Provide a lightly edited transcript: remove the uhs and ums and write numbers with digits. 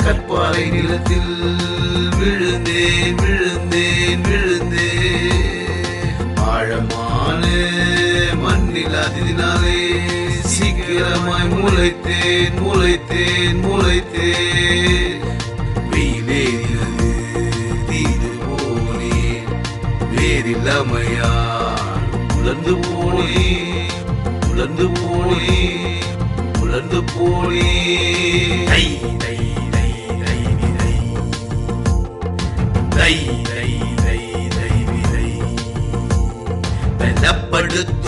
கற்பாறை நிலத்தில் விழுந்தேன் விழுந்தேன் விழுந்தேன். ஆழமான மண்ணில் அதினாலே சீக்கிரமாய் முளைத்தேன் முளைத்தேன் முளைத்தேன். வெயிலேறியது தீது போனேன், வேறில்லாமையால் உலர்ந்து போனேன் உலர்ந்து போனேன் உலர்ந்து போனேன். தை தை தை தை விதை தை தை தை தை விதை வெல்லப்படுத்த